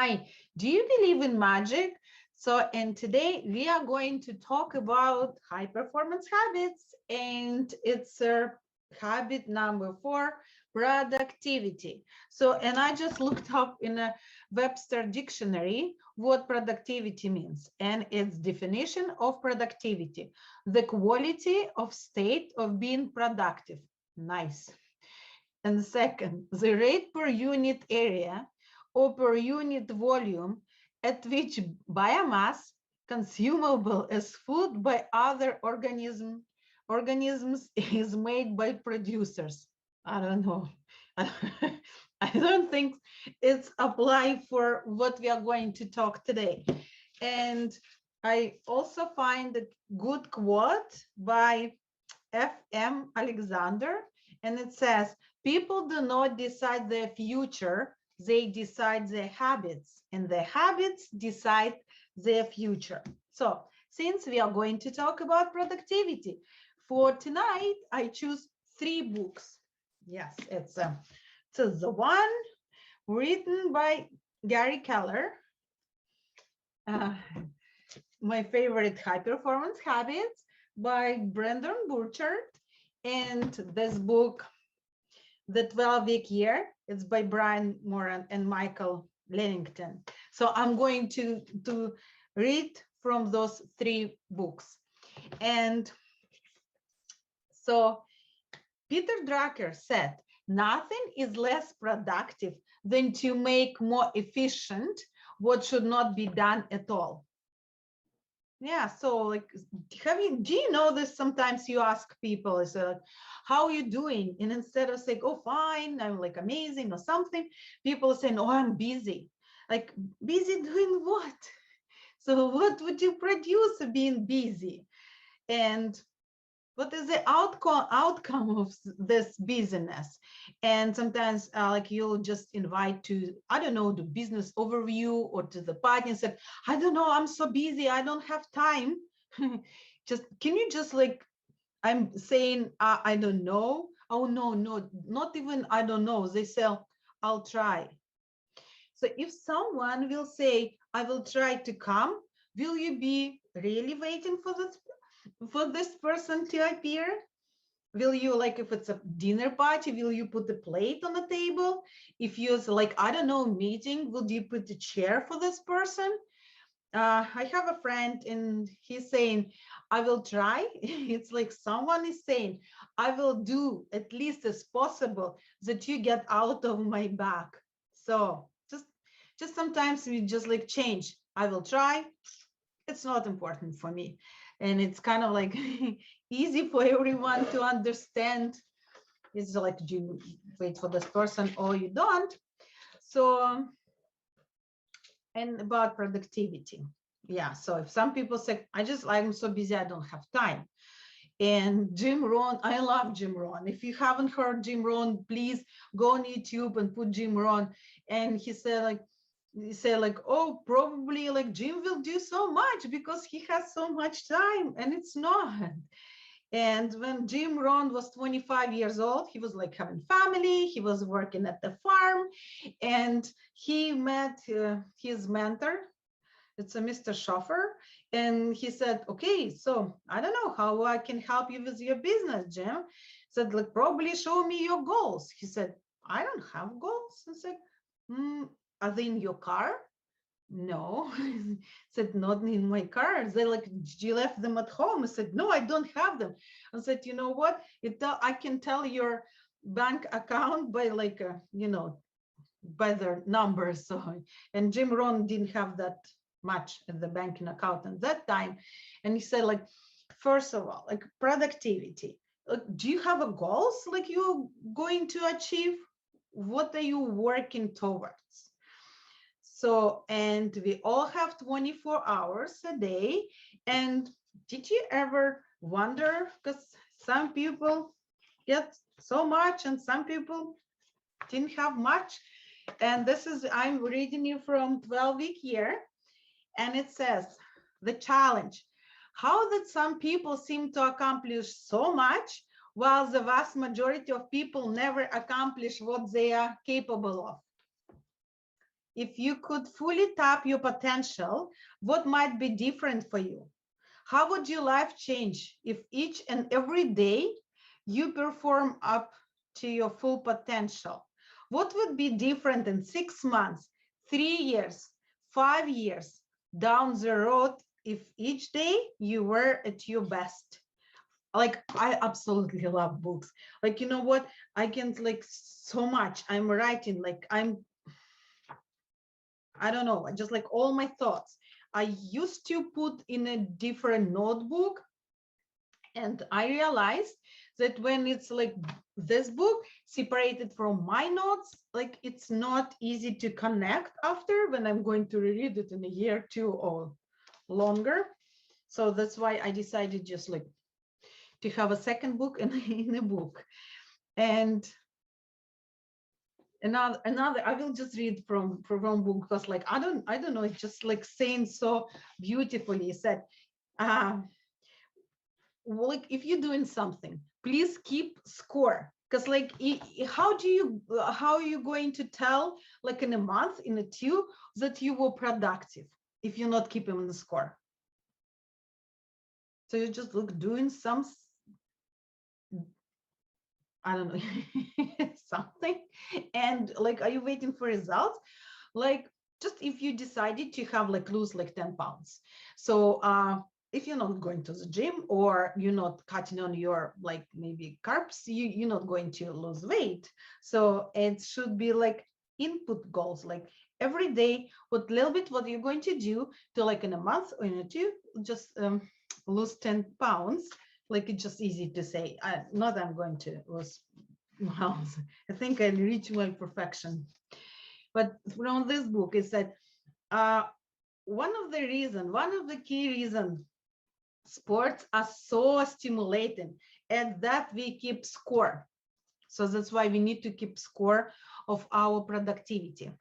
Hi, do you believe in magic? And today we are going to talk about high performance habits, and it's habit number 4, productivity. And I just looked up in a Webster dictionary what productivity means, and its definition of productivity: the quality of state of being productive. Nice. And second, the rate per unit area or per unit volume at which biomass consumable as food by other organisms is made by producers. I don't know. I don't think it's applied for what we are going to talk today. And I also find a good quote by F.M. Alexander, and it says, people do not decide their future, they decide their habits, and their habits decide their future. So since we are going to talk about productivity, for tonight, I choose 3 books. Yes, it's the one written by Gary Keller, my favorite high performance habits by Brendan Burchard, and this book, The 12-Week Year, it's by Brian Moran and Michael Lennington. So I'm going to read from those 3 books. And so Peter Drucker said, nothing is less productive than to make more efficient what should not be done at all. Yeah, so like, do you know this? Sometimes you ask people, how are you doing? And instead of saying, oh, fine, I'm like amazing or something, people are saying, oh, I'm busy. Like, busy doing what? So what would you produce being busy? And what is the outcome of this busyness? And sometimes like you'll just invite to, I don't know, the business overview or to the party and said, I don't know, I'm so busy, I don't have time. Can you just like, I'm saying, I don't know. Oh, no, not even I don't know. They say, I'll try. So if someone will say, I will try to come, will you be really waiting for this person to appear? Will you, like, if it's a dinner party, will you put the plate on the table? If you're like, I don't know, meeting, will you put the chair for this person? I have a friend and he's saying, I will try. It's like someone is saying, I will do at least as possible that you get out of my back. So just sometimes we just like change. I will try. It's not important for me. And it's kind of like easy for everyone to understand. It's like, do you wait for this person or you don't? So, and about productivity. Yeah, so if some people say, I'm so busy, I don't have time. And Jim Rohn, I love Jim Rohn. If you haven't heard Jim Rohn, please go on YouTube and put Jim Rohn. And he said, oh, probably like Jim will do so much because he has so much time, and it's not. And when Jim Rohn was 25 years old, he was like having family, he was working at the farm, and he met his mentor. It's a Mr. Schoffer, and he said, okay, so I don't know how I can help you with your business, Jim. He said, like, probably show me your goals. He said, I don't have goals. I said, are they in your car? No. I said, not in my car. They like, you left them at home. I said, no, I don't have them. I said, you know what? I can tell your bank account by like, by their numbers. So, and Jim Rohn didn't have that much at the banking account at that time. And he said, like, first of all, like productivity. Like, do you have a goals like you're going to achieve? What are you working towards? So, and we all have 24 hours a day. And did you ever wonder, because some people get so much and some people didn't have much. And this is, I'm reading you from 12-Week Year. And it says, the challenge, how did some people seem to accomplish so much while the vast majority of people never accomplish what they are capable of? if you could fully tap your potential, what might be different for you? How would your life change if each and every day you perform up to your full potential? What would be different in 6 months, 3 years, 5 years down the road if each day you were at your best? Like, I absolutely love books. Like, you know what? I can like so much. I'm writing, like I don't know, just like all my thoughts. I used to put in a different notebook, and I realized that when it's like this book separated from my notes, like it's not easy to connect after when I'm going to reread it in a year, 2 or longer. So that's why I decided just like to have a second book and in a book. And another I will just read from book, because like I don't know, it's just like saying so beautifully. It said, like if you're doing something, please keep score, because like how are you going to tell like in a month, in a 2, that you were productive if you're not keeping the score? So you just look doing some, I don't know, something, and like are you waiting for results? Like, just if you decided to have like lose like 10 pounds, so if you're not going to the gym, or you're not cutting on your like maybe carbs, you're not going to lose weight. So it should be like input goals, like every day what little bit what you're going to do to like in a month or in a 2 just lose 10 pounds. Like it's just easy to say, not I'm going to lose pounds. I think I reach my perfection. But from this book is that one of the key reasons sports are so stimulating, and that we keep score. So that's why we need to keep score of our productivity.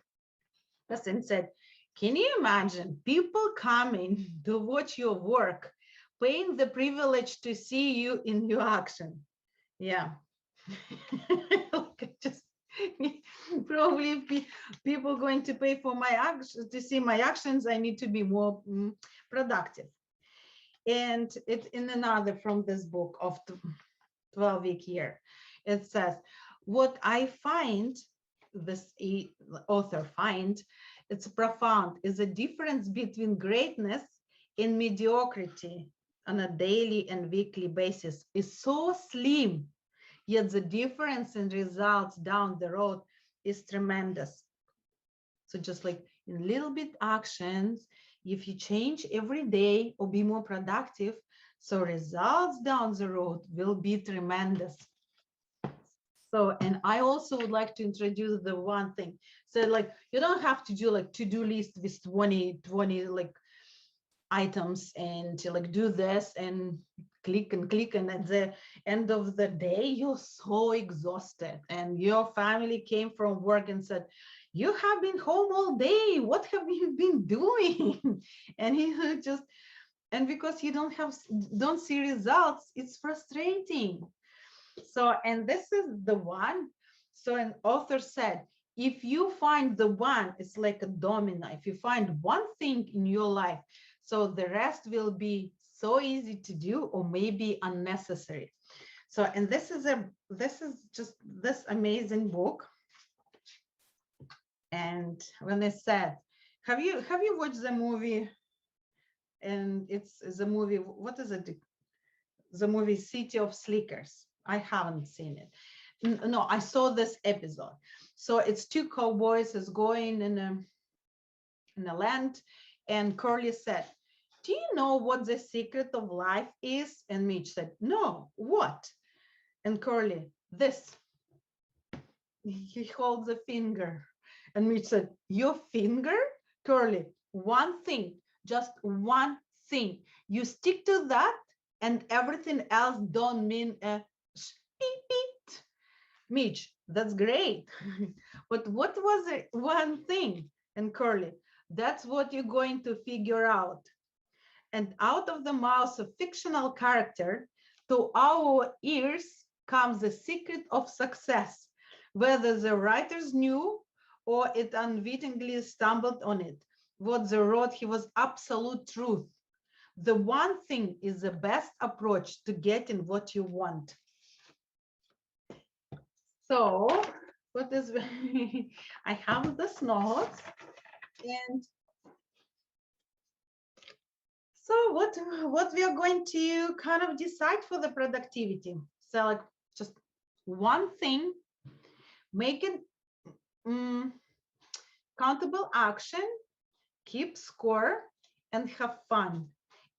Person said, can you imagine people coming to watch your work, paying the privilege to see you in your action? Yeah. Just probably people going to pay for my actions, to see my actions. I need to be more productive. And it's in another from this book of 12-week year. It says, what I find, this author find, it's profound, is a difference between greatness and mediocrity on a daily and weekly basis is so slim, yet the difference in results down the road is tremendous. So just like in little bit actions, if you change every day or be more productive, so results down the road will be tremendous. So, and I also would like to introduce the one thing. So like, you don't have to do like to-do list with 20 like items and to like do this and click, and at the end of the day you're so exhausted, and your family came from work and said, you have been home all day, what have you been doing? And he just, and because you don't see results, it's frustrating. So, and this is the one. So an author said, if you find the one, it's like a domino. If you find one thing in your life, so the rest will be so easy to do or maybe unnecessary. So, and this is just this amazing book. And when I said, have you watched the movie? And it's the movie, what is it? The movie City of Slickers. I haven't seen it. No, I saw this episode. So it's 2 cowboys is going in a land, and Curly said, do you know what the secret of life is? And Mitch said, no, what? And Curly, this. He holds a finger. And Mitch said, your finger? Curly, one thing, just one thing. You stick to that, and everything else don't mean a beep, beep. Mitch, that's great. But what was it? One thing? And Curly, that's what you're going to figure out. And out of the mouth of fictional character to our ears comes the secret of success, whether the writers knew or it unwittingly stumbled on it. What they wrote, he was absolute truth. The one thing is the best approach to getting what you want. So what is, I have this note, and so what we are going to kind of decide for the productivity. So like just one thing, make it countable action, keep score, and have fun.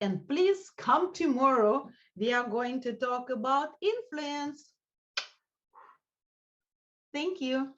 And please come tomorrow. We are going to talk about influence. Thank you.